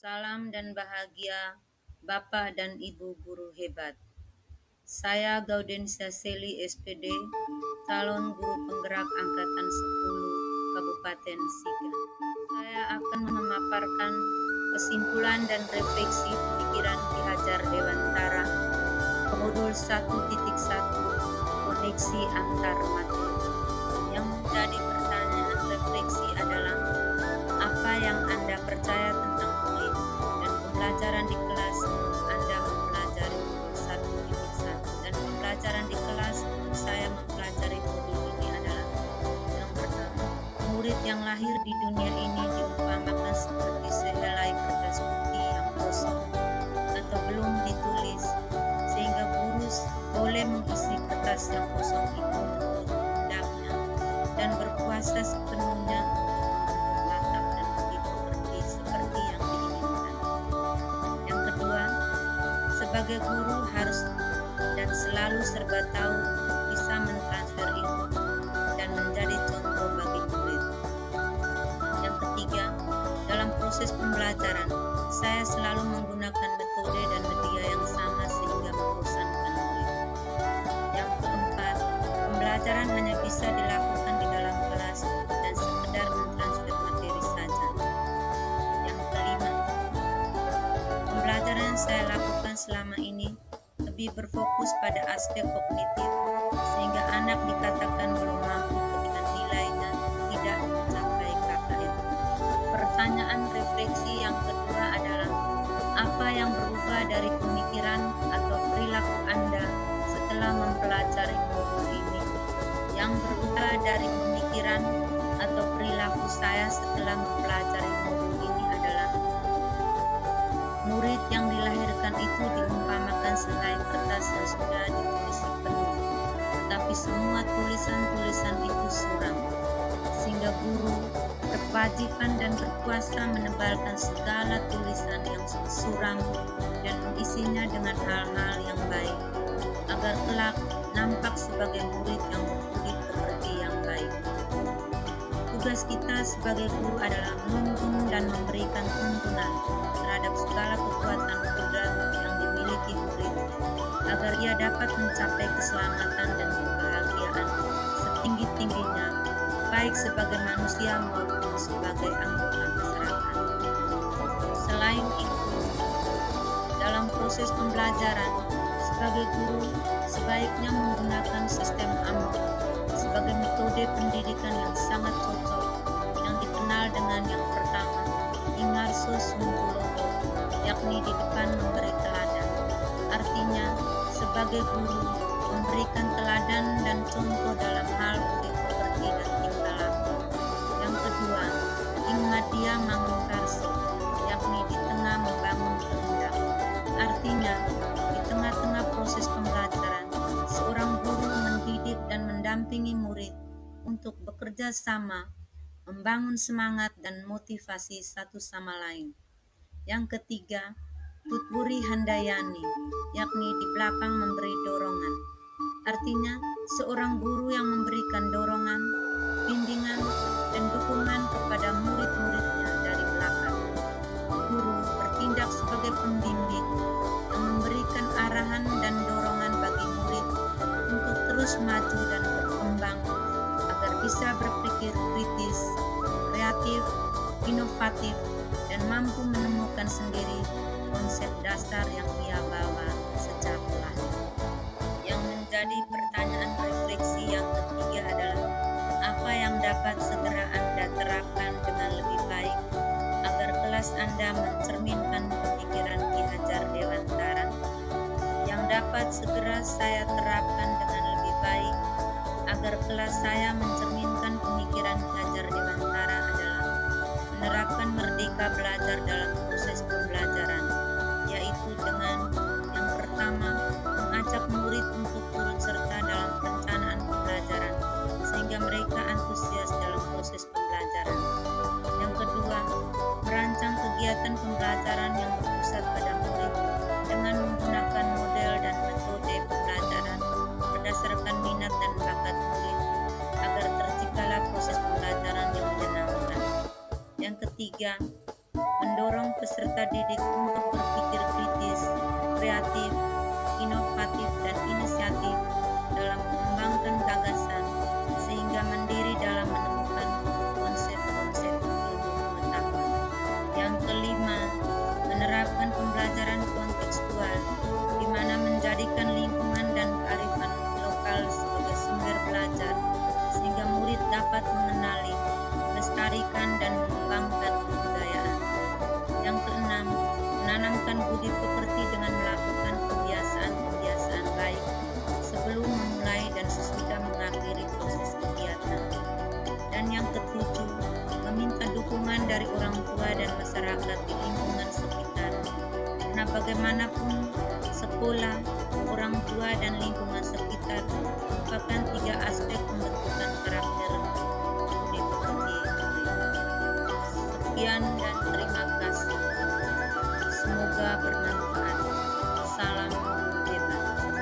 Salam dan bahagia, Bapak dan Ibu guru hebat. Saya Gaudensia Seli SPD, calon guru penggerak Angkatan 10 Kabupaten Siga. Saya akan memaparkan kesimpulan dan refleksi pemikiran Ki Hajar Dewantara, modul 1.1, koneksi antar materi. Yang menjadi pertanyaan refleksi adalah, apa yang Anda percaya tentang murid dan pembelajaran di kelas? Anda mempelajari modul 1.1 dan pembelajaran di kelas saya mempelajari modul ini adalah: yang pertama, murid yang lahir di dunia ini diumpamakan seperti sehelai kertas putih yang kosong atau belum ditulis, sehingga guru boleh mengisi kertas yang kosong itu menurut kehendaknya dan berkuasa sepenuhnya sebagai guru harus dan selalu serba tahu untuk bisa mentransfer ilmu dan menjadi contoh bagi murid. Yang ketiga, dalam proses pembelajaran, saya selalu menggunakan metode dan media yang sama sehingga membosankan murid. Yang keempat, pembelajaran hanya bisa dilakukan di dalam kelas dan sekedar mentransfer materi saja. Yang kelima, pembelajaran yang saya lakukan selama ini lebih berfokus pada aspek kognitif, sehingga anak dikatakan belum mampu ketika nilainya tidak mencapai KKM. Pertanyaan refleksi yang kedua adalah, apa yang berubah dari pemikiran atau perilaku Anda setelah mempelajari modul ini? Yang berubah dari pemikiran atau perilaku saya setelah mempelajari modul ini adalah, murid yang dilahirkan itu diumpamakan sehelai kertas yang sudah ditulisi penuh, tetapi semua tulisan-tulisan itu suram, sehingga guru berkewajiban dan berkuasa menebalkan segala tulisan yang suram dan mengisinya dengan hal-hal yang baik, agar kelak nampak sebagai murid yang berbudi pekerti yang baik. Tugas kita sebagai guru adalah menuntun dan memberikan tuntunan terhadap segala kekuatan kudrat yang dimiliki murid, agar ia dapat mencapai keselamatan dan kebahagiaan setinggi-tingginya, baik sebagai manusia maupun sebagai anggota masyarakat. Selain itu, dalam proses pembelajaran, sebagai guru sebaiknya menggunakan sistem AMO sebagai metode pendidikan yang sangat cocok, yang dikenal dengan yang pertama, Ingarso Sunggulogo, yakni di depan memberi teladan. Artinya, sebagai guru memberikan teladan dan contoh dalam hal budi pekerti dan tingkah laku. Yang kedua, Ingmadia Mangunkarso, yakni di tengah membangun kehendak. Artinya, di tengah-tengah proses pembelajaran, seorang guru mendidik dan mendampingi murid untuk bekerja sama, membangun semangat dan motivasi satu sama lain. Yang ketiga, Tutwuri Handayani, yakni di belakang memberi dorongan. Artinya, seorang guru yang memberikan dorongan, bimbingan, dan dukungan kepada murid-muridnya dari belakang. Guru bertindak sebagai pembimbing yang memberikan arahan dan dorongan bagi murid untuk terus maju dan berkembang agar bisa berpikir kritis, kreatif, inovatif, dan mampu menemukan sendiri konsep dasar yang ia bawa sejak lahir. Yang menjadi pertanyaan refleksi yang ketiga adalah, apa yang dapat segera Anda terapkan dengan lebih baik agar kelas Anda mencerminkan pemikiran Ki Hajar Dewantara? Yang dapat segera saya terapkan dengan lebih baik agar kelas saya mencerminkan pemikiran Ki Hajar Dewantara adalah menerapkan merdeka belajar dalam proses pembelajaran, yaitu dengan yang pertama, mengajak murid untuk turut serta dalam perencanaan pembelajaran sehingga mereka antusias dalam proses pembelajaran. Yang kedua, merancang kegiatan pembelajaran yang berpusat pada murid dengan menggunakan model dan metode pembelajaran berdasarkan minat dan bakat murid agar terciptalah proses pembelajaran yang menyenangkan. Yang ketiga, mendorong peserta didik untuk berpikir kritis, kreatif, inovatif, dan inisiatif dalam mengembangkan gagasan, sehingga mandiri dalam menemukan konsep-konsep ilmu pengetahuan. Yang kelima, menerapkan pembelajaran kontekstual, di mana menjadikan lingkungan dan kearifan lokal sebagai sumber belajar, sehingga murid dapat mengenali, melestarikan, dan mengembangkan kebudayaan. Yang keenam, menanamkan budi pekerti dengan melakukan kebiasaan-kebiasaan baik sebelum memulai dan sesudah mengakhiri proses kegiatan. Dan yang ketujuh, meminta dukungan dari orang tua dan masyarakat di lingkungan sekitar. Karena bagaimanapun, sekolah, orang tua, dan lingkungan sekitar merupakan tiga aspek pembentukan karakter budi pekerti murid. Sekian dan terima kasih. Semoga bermanfaat.